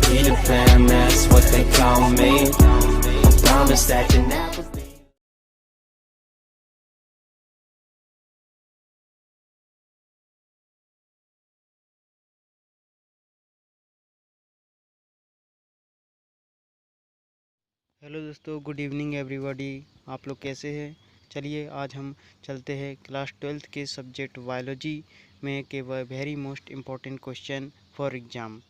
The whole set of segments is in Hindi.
Peter Pan, that's what they call me. Promise that you never be. Hello दोस्तों, गुड इवनिंग एवरीबॉडी। आप लोग कैसे हैं? चलिए आज हम चलते हैं क्लास 12th के सब्जेक्ट बायोलॉजी में के very most important question for exam.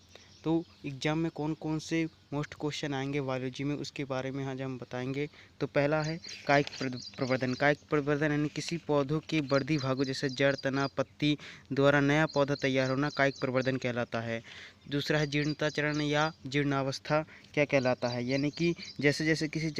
तो एग्ज़ाम में कौन कौन से मोस्ट क्वेश्चन आएंगे बायोलॉजी में, उसके बारे में आज हम बताएंगे। तो पहला है कायिक प्रवर्धन। कायिक प्रवर्धन यानी किसी पौधों के बढ़ती भागों जैसे जड़, तना, पत्ती द्वारा नया पौधा तैयार होना कायिक प्रवर्धन कहलाता है। दूसरा है जीर्णता चरण या जीर्णावस्था क्या कहलाता है, यानी कि जैसे जैसे किसी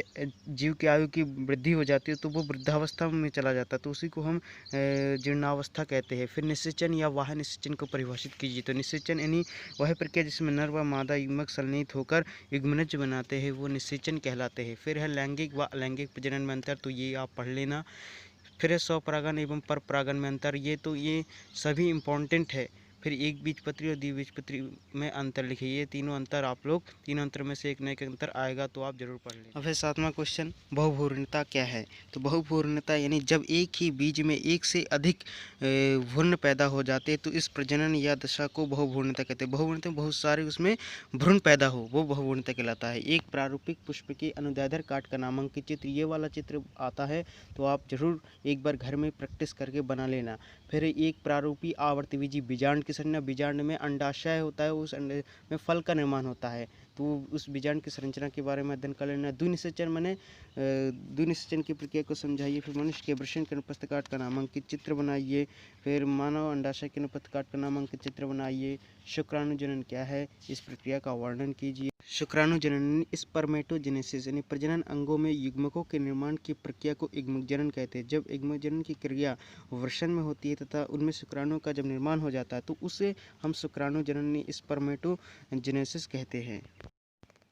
जीव की आयु की वृद्धि हो जाती है तो वो वृद्धावस्था में चला जाता है, तो उसी को हम जीर्णावस्था कहते हैं। फिर निषेचन या वाह निषेचन को परिभाषित कीजिए। तो निषेचन यानी वह प्रक्रिया जिसमें नर व मादा युग्मक संलयित होकर युग्मनज बनाते हैं, वो निषेचन कहलाते हैं। फिर है लैंगिक व अलैंगिक प्रजनन में अंतर, तो ये आप पढ़ लेना। फिर है स्वपरागन एवं परपरागन में अंतर, ये सभी इम्पोर्टेंट है। फिर एक बीजपत्री और द्विबीजपत्री में अंतर लिखिए। ये तीनों अंतर आप लोग, तीनों अंतर में से एक न एक अंतर आएगा, तो आप जरूर पढ़ लें। अब है 7वां क्वेश्चन, बहुभ्रूणता क्या है। तो बहुभ्रूणता यानी जब एक ही बीज में एक से अधिक भ्रूण पैदा हो जाते हैं तो इस प्रजनन या दशा को बहुभ्रूणता कहते हैं। बहुभ्रूणता में बहुत सारे उसमें भ्रूण पैदा हो, वो बहुभ्रूणता कहलाता है। एक प्रारूपिक पुष्प के अनुदैर्ध्य काट का नामांकित चित्र, ये वाला चित्र आता है तो आप जरूर एक बार घर में प्रैक्टिस करके बना लेना। फिर एक प्रारूपी आवर्तबीजी बीजांड की संरचना, बीजांड में अंडाशय होता है, उस अंडे में फल का निर्माण होता है, तो उस बीजांड की संरचना के बारे में अध्ययन कर लेना। द्विनिषेचन माने द्विनिषेचन की प्रक्रिया को समझाइए। फिर मनुष्य के वृषण के अनुपस्थ काट का नामांकित चित्र बनाइए। फिर मानव अंडाशय के अनुपस्थ काट का नामांकित चित्र बनाइए। शुक्राणु जनन क्या है, इस प्रक्रिया का वर्णन कीजिए। शुक्राणु जनन स्पर्मेटोजेनेसिस यानी प्रजनन अंगों में युग्मकों के निर्माण की प्रक्रिया को युग्मक जनन कहते हैं। जब युग्मक जनन की क्रिया वृषण में होती है तथा उनमें शुक्राणु का जब निर्माण हो जाता है तो उसे हम शुक्राणु जनन स्पर्मेटोजेनेसिस कहते हैं।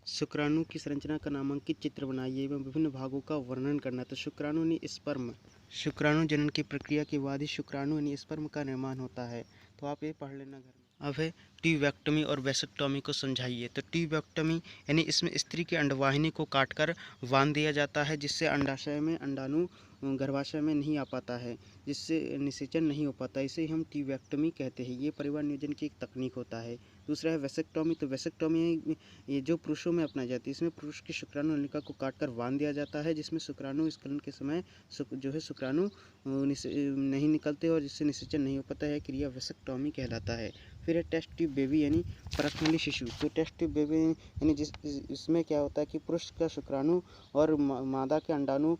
शुक्राणु की संरचना का नामांकित चित्र बनाइए एवं विभिन्न भागों का वर्णन करना। तो शुक्राणु यानी स्पर्म, शुक्राणु जनन की प्रक्रिया के बाद ही शुक्राणु यानी स्पर्म का निर्माण होता है, तो आप ये पढ़ लेना घर में। अब है ट्यूबैक्टमी और वैसेक्टोमी को समझाइए। तो ट्यूबैक्टमी यानी इसमें स्त्री की अंडवाहिनी को काटकर बांध दिया जाता है, जिससे अंडाशय में अंडाणु गर्भाशय में नहीं आ पाता है, जिससे निषेचन नहीं हो पाता, इसे हम ट्यूबैक्टमी कहते हैं। ये परिवार नियोजन की एक तकनीक होता है। दूसरा है वैसेक्टोमी। तो वैसेक्टोमी ये जो पुरुषों में अपनाई जाती है, इसमें पुरुष की शुक्राणु नलिका को काटकर बांध दिया जाता है, जिसमें शुक्राणु स्खलन के समय जो है शुक्राणु नहीं निकलते और जिससे निषेचन नहीं हो पाता है, क्रिया वैसेक्टोमी कहलाता है। फिर है टेस्ट ट्यूब बेबी यानी परखनली शिशु। तो टेस्ट ट्यूब बेबी यानी इसमें क्या होता है कि पुरुष का शुक्राणु और मादा के अंडाणु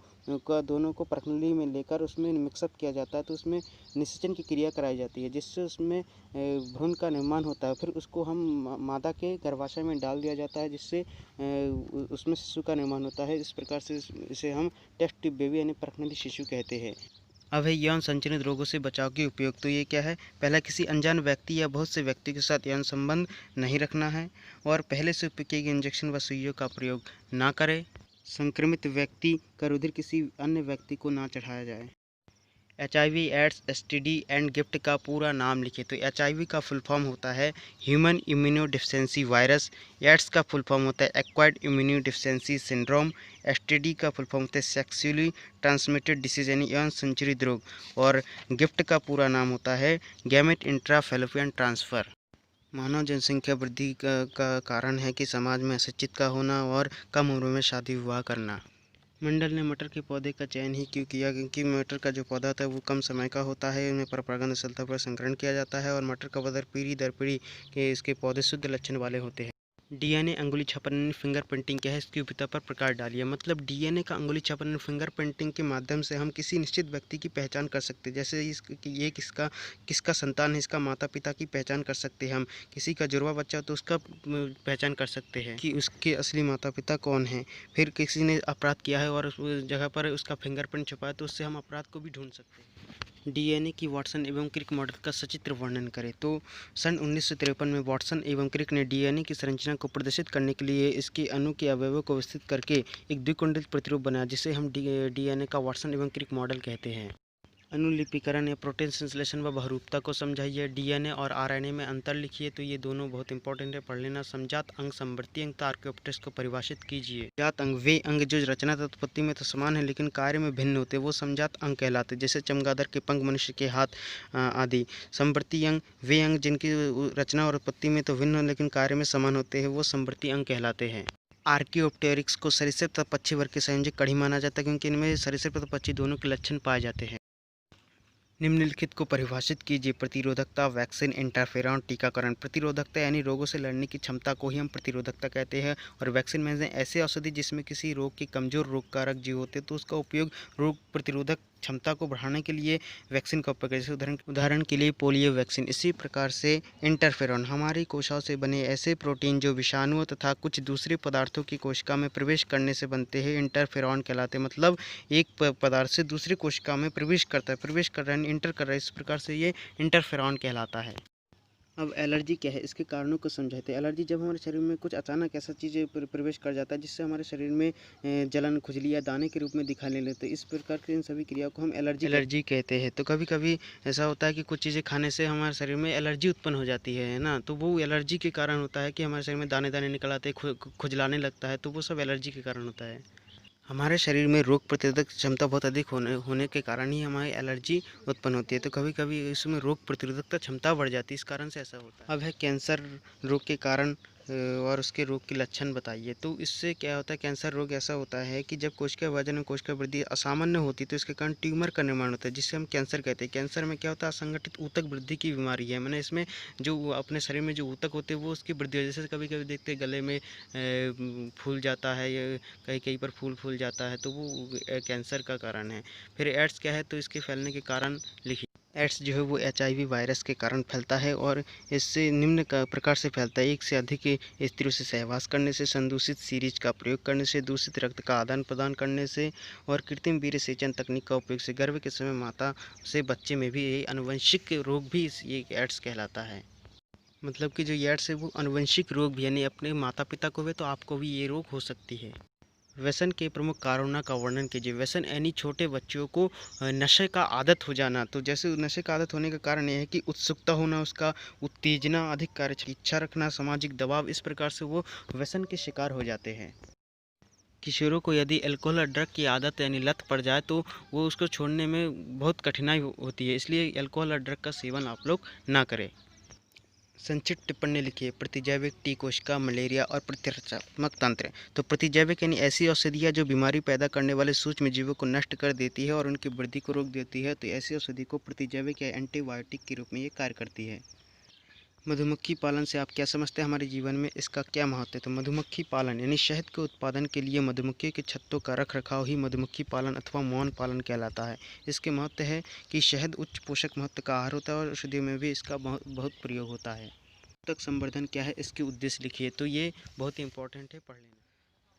का दोनों को परखनली में लेकर उसमें मिक्सअप किया जाता है, तो उसमें निषेचन की क्रिया कराई जाती है, जिससे उसमें भ्रूण का निर्माण होता है। फिर उसको हम मादा के गर्भाशय में डाल दिया जाता है, जिससे उसमें शिशु का निर्माण होता है। इस प्रकार से इसे हम टेस्ट ट्यूब बेबी यानी परखनली शिशु कहते हैं। अब है यौन संचालित रोगों से बचाव के उपयोग। तो ये क्या है, पहला किसी अनजान व्यक्ति या बहुत से व्यक्ति के साथ यौन संबंध नहीं रखना है, और पहले से उपयोग किए गए इंजेक्शन व सुइयों का प्रयोग ना करें। संक्रमित व्यक्ति का रुधिर किसी अन्य व्यक्ति को ना चढ़ाया जाए। HIV, AIDS, STD and GIFT का पूरा नाम लिखे। तो HIV का फुल फॉर्म होता है human immuno deficiency virus. AIDS का फुल फॉर्म होता है acquired immuno deficiency syndrome. STD का फुल फॉर्म होता है सेक्सुअली ट्रांसमिटेड डिसीज यानी यौन संचालित रोग। और गिफ्ट का पूरा नाम होता है गैमेट इंट्राफैलोपियन ट्रांसफ़र। मानव जनसंख्या वृद्धि का कारण है कि समाज में अशिक्षित का होना और कम उम्र में शादी विवाह करना। मंडल ने मटर के पौधे का चयन ही क्यों किया, क्योंकि मटर का जो पौधा होता है वो कम समय का होता है, उनमें परपरागण स्थलता पर संकरण किया जाता है, और मटर का पौधा पीढ़ी दर पीढ़ी के इसके पौधे शुद्ध लक्षण वाले होते हैं। DNA अंगुली छापन फिंगर प्रिंटिंग क्या है, इसके उपयोगिता पर प्रकाश डालिए। मतलब DNA का अंगुली छापन फिंगर प्रिंटिंग के माध्यम से हम किसी निश्चित व्यक्ति की पहचान कर सकते हैं, जैसे ये किसका संतान है, इसका माता पिता की पहचान कर सकते हैं हम। किसी का जुड़वा बच्चा तो उसका पहचान कर सकते हैं कि उसके असली माता पिता कौन हैं। फिर किसी ने अपराध किया है और उस जगह पर उसका फिंगरप्रिंट छुपा है, तो उससे हम अपराध को भी ढूंढ सकते हैं। DNA की वाटसन एवं क्रिक मॉडल का सचित्र वर्णन करें। तो सन 1953 में वाटसन एवं क्रिक ने DNA की संरचना को प्रदर्शित करने के लिए इसके अणु के अवयवों को विस्तृत करके एक द्विकुंडित प्रतिरूप बनाया, जिसे हम DNA का वाटसन एवं क्रिक मॉडल कहते हैं। अनुलिपिकरण या प्रोटीन संश्लेषण व बहुरूपता को समझाइए। डीएनए और आरएनए में अंतर लिखिए। तो ये दोनों बहुत इंपॉर्टेंट है, पढ़ लेना। समजात अंग, समवर्ती अंग, आर्कियोप्टेरिक्स को परिभाषित कीजिए। जात अंग वे अंग जो रचना तथा उत्पत्ति में तो समान है लेकिन कार्य में भिन्न होते हैं, वो समजात अंग कहलाते हैं, जैसे चमगादड़ के पंख, मनुष्य के हाथ आदि। समवर्ती अंग वे अंग जिनकी रचना और उत्पत्ति में तो भिन्न हो लेकिन कार्य में समान होते हैं, वो समवर्ती अंग कहलाते हैं। आर्कियोप्टेरिक्स को सरीसृप तथा पक्षी वर्ग के संयोजक कड़ी माना जाता है क्योंकि इनमें सरीसृप तथा पक्षी दोनों के लक्षण पाए जाते हैं। निम्नलिखित को परिभाषित कीजिए। प्रतिरोधकता, वैक्सीन, इंटरफेरॉन, टीकाकरण। प्रतिरोधकता यानी रोगों से लड़ने की क्षमता को ही हम प्रतिरोधकता कहते हैं। और वैक्सीन में ऐसे औषधि जिसमें किसी रोग के कमजोर रोगकारक जीव होते हैं तो उसका उपयोग रोग प्रतिरोधक क्षमता को बढ़ाने के लिए वैक्सीन का उपयोग, जैसे उदाहरण के लिए पोलियो वैक्सीन। इसी प्रकार से इंटरफेरॉन हमारी कोशिकाओं से बने ऐसे प्रोटीन जो विषाणुओं तथा कुछ दूसरे पदार्थों की कोशिका में प्रवेश करने से बनते हैं, इंटरफेरॉन कहलाते हैं। मतलब एक पदार्थ से दूसरी कोशिका में प्रवेश करता है, प्रवेश कर रहा है, इंटर कर रहा है, इस प्रकार से ये इंटरफेरॉन कहलाता है। अब एलर्जी क्या है, इसके कारणों को समझाते हैं। एलर्जी जब हमारे शरीर में कुछ अचानक ऐसा चीज़ प्रवेश कर जाता है जिससे हमारे शरीर में जलन, खुजली या दाने के रूप में दिखाने लेते हैं, इस प्रकार की इन सभी क्रियाओं को हम एलर्जी कहते हैं। तो कभी कभी ऐसा होता है कि कुछ चीज़ें खाने से हमारे शरीर में एलर्जी उत्पन्न हो जाती है ना, तो वो एलर्जी के कारण होता है कि हमारे शरीर में दाने दाने निकल आते हैं, खुजलाने लगता है, तो वो सब एलर्जी के कारण होता है। हमारे शरीर में रोग प्रतिरोधक क्षमता बहुत अधिक होने के कारण ही हमारी एलर्जी उत्पन्न होती है। तो कभी कभी इसमें रोग प्रतिरोधकता क्षमता बढ़ जाती है, इस कारण से ऐसा होता है। अब है कैंसर रोग के कारण और उसके रोग के लक्षण बताइए। तो इससे क्या होता है, कैंसर रोग ऐसा होता है कि जब कोशिका वजन में कोशिका वृद्धि असामान्य होती है तो इसके कारण ट्यूमर का निर्माण होता है, जिससे हम कैंसर कहते हैं। कैंसर में क्या होता है, असंगठित ऊतक वृद्धि की बीमारी है। मैंने इसमें जो अपने शरीर में जो ऊतक होते हैं वो उसकी वृद्धि हो, जैसे कभी कभी देखते हैं गले में फूल जाता है या कहीं कहीं पर फूल जाता है, तो वो कैंसर का कारण है। फिर एड्स क्या है, तो इसके फैलने के कारण लिखिए। एड्स जो है वो HIV वायरस के कारण फैलता है और इससे निम्न प्रकार से फैलता है। एक से अधिक स्त्रियों से सहवास करने से, संदूषित सीरीज का प्रयोग करने से, दूषित रक्त का आदान प्रदान करने से और कृत्रिम वीर्य सेचन तकनीक का उपयोग से। गर्भ के समय माता से बच्चे में भी ये आनुवंशिक रोग भी ये एड्स कहलाता है। मतलब कि जो एड्स है वो आनुवंशिक रोग भी, यानी अपने माता पिता को भी तो आपको भी ये रोग हो सकती है। व्यसन के प्रमुख कारणों का वर्णन कीजिए। व्यसन यानी छोटे बच्चों को नशे का आदत हो जाना। तो जैसे नशे का आदत होने का कारण यह है कि उत्सुकता होना, उसका उत्तेजना, अधिक कार्य की इच्छा रखना, सामाजिक दबाव, इस प्रकार से वो व्यसन के शिकार हो जाते हैं। किशोरों को यदि अल्कोहल और ड्रग की आदत यानी लत पड़ जाए तो वो उसको छोड़ने में बहुत कठिनाई होती है, इसलिए अल्कोहल और ड्रग का सेवन आप लोग ना करें। संक्षिप्त टिप्पणी लिखिए। प्रतिजैविक, टी कोशिका, मलेरिया और प्रतिरक्षात्मक तंत्र। तो प्रतिजैविक यानी ऐसी औषधियाँ जो बीमारी पैदा करने वाले सूक्ष्म जीवों को नष्ट कर देती है और उनकी वृद्धि को रोक देती है, तो ऐसी औषधि को प्रतिजैविक या एंटीबायोटिक के रूप में ये कार्य करती है। मधुमक्खी पालन से आप क्या समझते हैं, हमारे जीवन में इसका क्या महत्व है। तो मधुमक्खी पालन यानी शहद के उत्पादन के लिए मधुमक्खी के छत्तों का रख रखाव ही मधुमक्खी पालन अथवा मौन पालन कहलाता है। इसके महत्व है कि शहद उच्च पोषक महत्व का आहार होता है और औषधियों में भी इसका बहुत प्रयोग होता है। तक संवर्धन क्या है, इसके उद्देश्य लिखिए। तो ये बहुत ही इंपॉर्टेंट है, पढ़ लेना।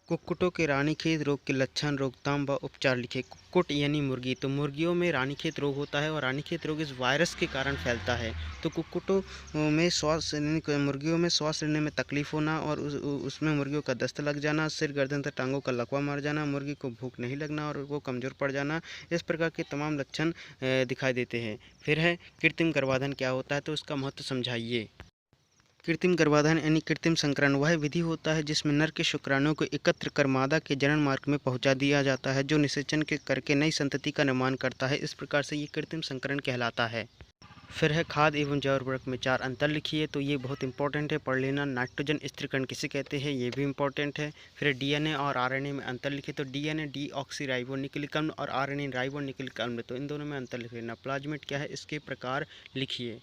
कुक्कुटों के रानीखेत रोग के लक्षण, रोकथाम व उपचार लिखिए। कुक्कुट यानी मुर्गी। तो मुर्गियों में रानीखेत रोग होता है और रानीखेत रोग इस वायरस के कारण फैलता है। तो कुक्कुटों में मुर्गियों में श्वास लेने में तकलीफ होना और उसमें मुर्गियों का दस्त लग जाना, सिर, गर्दन तथा टांगों का लकवा मार जाना, मुर्गी को भूख नहीं लगना और वो कमज़ोर पड़ जाना, इस प्रकार के तमाम लक्षण दिखाई देते हैं। फिर है कृत्रिम गर्भाधान क्या होता है, तो उसका महत्व समझाइए। कृत्रिम गर्भाधान यानी कृत्रिम संकरण वह विधि होता है जिसमें नर के शुक्राणुओं को एकत्र कर मादा के जनन मार्ग में पहुंचा दिया जाता है, जो निषेचन के करके नई संतति का निर्माण करता है। इस प्रकार से ये कृत्रिम संकरण कहलाता है। फिर है खाद एवं जैव उर्वरक में 4 अंतर लिखिए। तो ये बहुत इंपॉर्टेंट है, पढ़ लेना। नाइट्रोजन स्थिरीकरण किसे कहते हैं, ये भी इंपॉर्टेंट है। फिर डीएनए और आरएनए में अंतर लिखिए। तो डीएनए डीऑक्सीराइबोन्यूक्लिक अम्ल और आरएनए राइबोन्यूक्लिक अम्ल, तो इन दोनों में अंतर लिख लेना। प्लाज्मिड क्या है, इसके प्रकार लिखिए।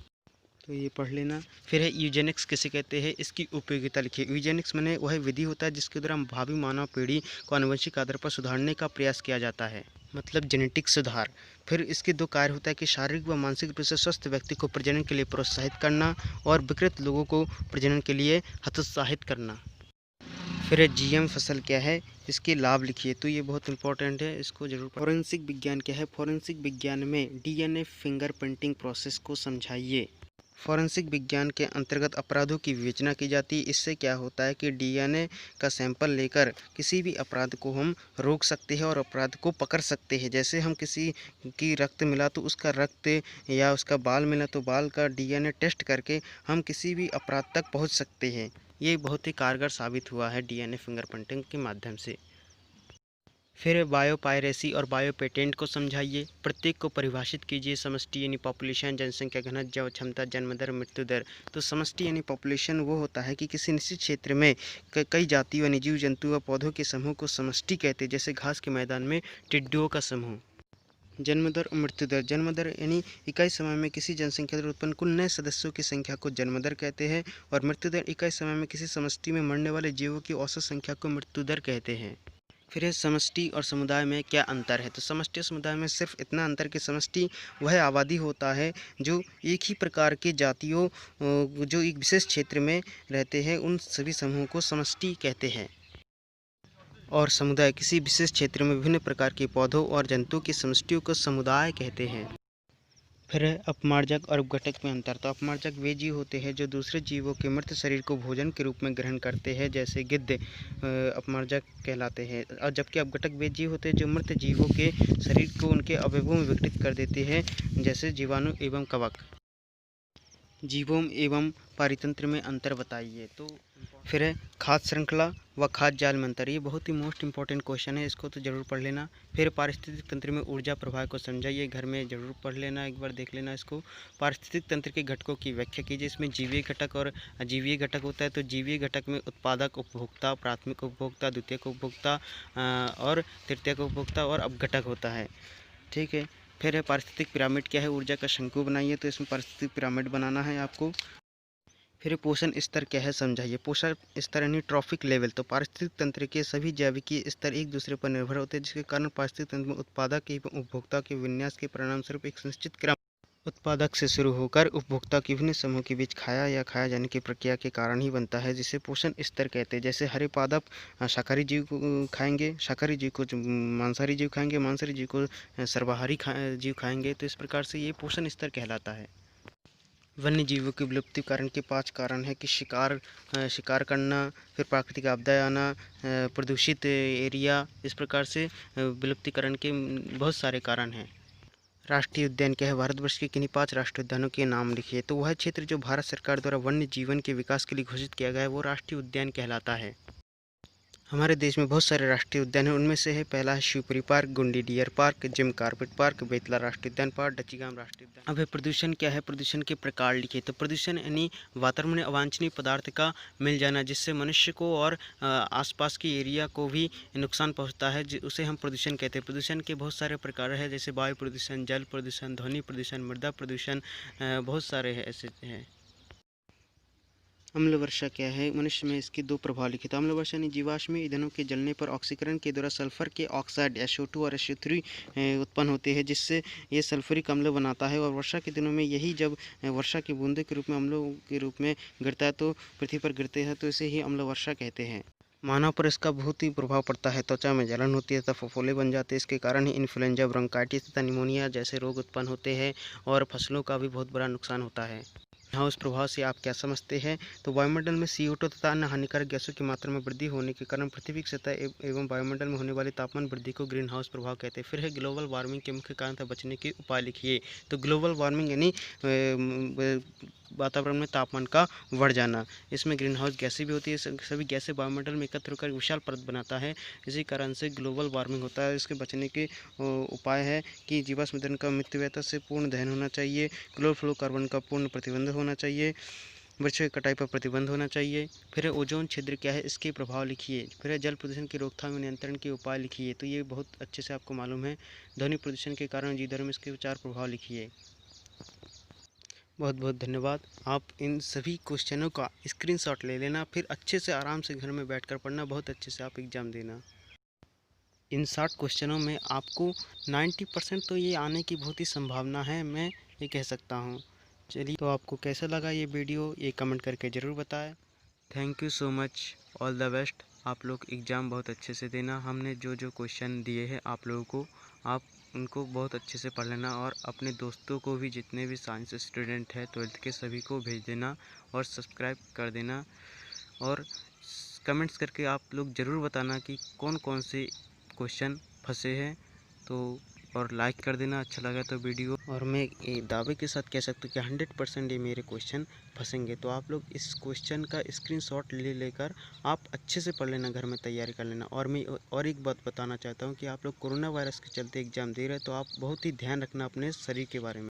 तो ये पढ़ लेना। फिर है यूजेनिक्स किसे कहते हैं, इसकी उपयोगिता लिखिए। यूजेनिक्स माने वह विधि होता है जिसके द्वारा भावी मानव पीढ़ी को आनुवंशिक आधार पर सुधारने का प्रयास किया जाता है, मतलब जेनेटिक सुधार। फिर इसके 2 कार्य होता है कि शारीरिक व मानसिक रूप से स्वस्थ व्यक्ति को प्रजनन के लिए प्रोत्साहित करना और विकृत लोगों को प्रजनन के लिए हतोत्साहित करना। फिर है जीएम फसल क्या है, इसके लाभ लिखिए। तो ये बहुत इंपॉर्टेंट है, इसको जरूर। फॉरेंसिक विज्ञान क्या है, फॉरेंसिक विज्ञान में डीएनए फिंगरप्रिंटिंग प्रोसेस को समझाइए। फॉरेंसिक विज्ञान के अंतर्गत अपराधों की विवेचना की जाती है। इससे क्या होता है कि डीएनए का सैंपल लेकर किसी भी अपराध को हम रोक सकते हैं और अपराध को पकड़ सकते हैं। जैसे हम किसी की रक्त मिला तो उसका रक्त, या उसका बाल मिला तो बाल का डीएनए टेस्ट करके हम किसी भी अपराध तक पहुंच सकते हैं। ये बहुत ही कारगर साबित हुआ है डीएनए फिंगरप्रिंटिंग के माध्यम से। फिर बायोपायरेसी और बायोपेटेंट को समझाइए। प्रत्येक को परिभाषित कीजिए। समष्टि यानी पॉपुलेशन, जनसंख्या घनत्व, क्षमता, जन्म दर, मृत्यु दर। तो समष्टि यानी पॉपुलेशन वो होता है कि किसी निश्चित क्षेत्र में कई जातियों यानी जीव जंतु व पौधों के समूह को समष्टि कहते हैं, जैसे घास के मैदान में टिड्डियों का समूह। जन्म दर और मृत्यु दर। जन्म दर यानी इकाई समय में किसी जनसंख्या द्वारा उत्पन्न कुल नए सदस्यों की संख्या को जन्म दर कहते हैं, और मृत्यु दर इकाई समय में किसी समष्टि में मरने वाले जीवों की औसत संख्या को मृत्यु दर कहते हैं। फिर है समष्टि और समुदाय में क्या अंतर है। तो समष्टि और समुदाय में सिर्फ इतना अंतर कि समष्टि वह आबादी होता है जो एक ही प्रकार के जातियों जो एक विशेष क्षेत्र में रहते हैं, उन सभी समूहों को समष्टि कहते हैं। और समुदाय किसी विशेष क्षेत्र में विभिन्न प्रकार के पौधों और जंतुओं की समष्टियों को समुदाय कहते हैं। फिर है अपमार्जक और अपघटक में अंतर। तो अपमार्जक वे जीव होते हैं जो दूसरे जीवों के मृत शरीर को भोजन के रूप में ग्रहण करते हैं, जैसे गिद्ध अपमार्जक कहलाते हैं। और जबकि अपघटक वे जीव होते हैं जो मृत जीवों के शरीर को उनके अवयवों में विघटित कर देते हैं, जैसे जीवाणु एवं कवक। जीवों एवं पारितंत्र में अंतर बताइए। तो फिर है खाद्य श्रृंखला व खाद्य जाल में अंतर। ये बहुत ही मोस्ट इंपॉर्टेंट क्वेश्चन है, इसको तो ज़रूर पढ़ लेना। फिर पारिस्थितिक तंत्र में ऊर्जा प्रवाह को समझाइए। घर में ज़रूर पढ़ लेना, एक बार देख लेना इसको। पारिस्थितिक तंत्र के घटकों की व्याख्या कीजिए। इसमें जीवीय घटक और अजीवीय घटक होता है। तो जीवीय घटक में उत्पादक, उपभोक्ता, प्राथमिक उपभोक्ता, द्वितीयक उपभोक्ता और तृतीयक उपभोक्ता और अपघटक होता है। ठीक है। फिर है पारिस्थितिक पिरामिड क्या है। ऊर्जा का शंकु बनाइए। तो इसमें पारिस्थितिक पिरामिड बनाना है आपको। फिर पोषण स्तर क्या है समझाइए। पोषण स्तर यानी ट्रॉफिक लेवल। तो पारिस्थितिक तंत्र के सभी जैविकीय स्तर एक दूसरे पर निर्भर होते हैं, जिसके कारण पारिस्थितिक तंत्र में उत्पादक एवं उपभोक्ता के विन्यास के परिणामस्वरूप एक निश्चित क्रम उत्पादक से शुरू होकर उपभोक्ता के विभिन्न समूह के बीच खाया या खाया जाने की प्रक्रिया के कारण ही बनता है, जिसे पोषण स्तर कहते हैं। जैसे हरे पादप शाकाहारी जीव को खाएंगे, शाकाहारी जीव को मांसाहारी जीव खाएंगे, मांसाहारी जीव को सर्वाहारी जीव खाएंगे। तो इस प्रकार से ये पोषण स्तर कहलाता है। वन्य जीवों की विलुप्ति कारण के 5 कारण है कि शिकार करना, फिर प्राकृतिक आपदाएं आना, प्रदूषित एरिया। इस प्रकार से विलुप्तिकरण के बहुत सारे कारण हैं। राष्ट्रीय उद्यान क्या है। भारतवर्ष के किन्हीं 5 राष्ट्रीय उद्यानों के नाम लिखिए। तो वह क्षेत्र जो भारत सरकार द्वारा वन्य जीवन के विकास के लिए घोषित किया गया है वो राष्ट्रीय उद्यान कहलाता है। हमारे देश में बहुत सारे राष्ट्रीय उद्यान हैं। उनमें से है पहला है शिवपुरी पार्क, गुंडी deer park, gym carpet park, Betla राष्ट्रीय उद्यान पार्क, डचीगाम राष्ट्रीय उद्यान। अब है प्रदूषण क्या है। प्रदूषण के प्रकार लिखिए। तो प्रदूषण यानी वातावरण में अवांछनीय पदार्थ का मिल जाना, जिससे मनुष्य को और आसपास की एरिया को भी नुकसान पहुँचता है, उसे हम प्रदूषण कहते हैं। प्रदूषण के बहुत सारे प्रकार है, जैसे वायु प्रदूषण, जल प्रदूषण, ध्वनि प्रदूषण, मृदा प्रदूषण, बहुत सारे हैं ऐसे हैं। अम्ल वर्षा क्या है। मनुष्य में इसके 2 प्रभाव लिखे। तो अम्ल वर्षा यानी जीवाश्मीय ईंधनों के जलने पर ऑक्सीकरण के द्वारा सल्फर के ऑक्साइड SO2 और SO3 उत्पन्न होते हैं, जिससे ये सल्फ्यूरिक अम्ल बनाता है। और वर्षा के दिनों में यही जब वर्षा की बूंदों के रूप में अम्लों के रूप में गिरता है, तो पृथ्वी पर गिरते हैं, तो इसे ही अम्ल वर्षा कहते हैं। मानव पर इसका बहुत ही प्रभाव पड़ता है। त्वचा में जलन होती है तथा फफोले बन जाते हैं। इसके कारण ही इन्फ्लुएंजा, ब्रोंकाइटिस तथा निमोनिया जैसे रोग उत्पन्न होते हैं, और फसलों का भी बहुत बड़ा नुकसान होता है। हाँ, उस प्रभाव से आप क्या समझते हैं। तो वायुमंडल में CO2 तथा अन्य हानिकारक गैसों की मात्रा में वृद्धि होने के कारण पृथ्वी की सतह एवं वायुमंडल में होने वाली तापमान वृद्धि को ग्रीन हाउस प्रभाव कहते हैं। फिर है ग्लोबल वार्मिंग के मुख्य कारण तथा बचने के उपाय लिखिए। तो ग्लोबल वार्मिंग यानी वातावरण में तापमान का बढ़ जाना। इसमें ग्रीन हाउस गैसें भी होती है। सभी गैसें वायुमंडल में एकत्र होकर विशाल परत बनाता है, इसी कारण से ग्लोबल वार्मिंग होता है। इसके बचने के उपाय है कि जीवाश्म ईंधन का मितव्ययता से पूर्ण दहन होना चाहिए, क्लोरोफ्लोरोकार्बन का पूर्ण प्रतिबंध होना चाहिए, वृक्षों की कटाई पर प्रतिबंध होना चाहिए। फिर ओजोन छिद्र क्या है, इसके प्रभाव लिखिए। फिर जल प्रदूषण की रोकथाम और नियंत्रण के उपाय लिखिए। तो ये बहुत अच्छे से आपको मालूम है। ध्वनि प्रदूषण के कारण जीव में इसके 4 प्रभाव लिखिए। बहुत बहुत धन्यवाद। आप इन सभी क्वेश्चनों का स्क्रीनशॉट ले लेना, फिर अच्छे से आराम से घर में बैठकर पढ़ना। बहुत अच्छे से आप एग्ज़ाम देना। इन 60 क्वेश्चनों में आपको 90% तो ये आने की बहुत ही संभावना है, मैं ये कह सकता हूँ। चलिए, तो आपको कैसा लगा ये वीडियो, ये कमेंट करके ज़रूर बताएं। Thank you so much, all the best. आप लोग एग्ज़ाम बहुत अच्छे से देना। हमने जो जो क्वेश्चन दिए हैं आप लोगों को, आप उनको बहुत अच्छे से पढ़ लेना और अपने दोस्तों को भी, जितने भी साइंस स्टूडेंट हैं 12th के, सभी को भेज देना और सब्सक्राइब कर देना। और कमेंट्स करके आप लोग ज़रूर बताना कि कौन कौन से क्वेश्चन फंसे हैं। तो और लाइक कर देना अच्छा लगा तो वीडियो। और मैं ये दावे के साथ कह सकता हूँ कि 100% ये मेरे क्वेश्चन फंसेंगे। तो आप लोग इस क्वेश्चन का स्क्रीनशॉट लेकर आप अच्छे से पढ़ लेना, घर में तैयारी कर लेना। और मैं और एक बात बताना चाहता हूँ कि आप लोग कोरोना वायरस के चलते एग्ज़ाम दे रहे हैं, तो आप बहुत ही ध्यान रखना अपने शरीर के बारे में।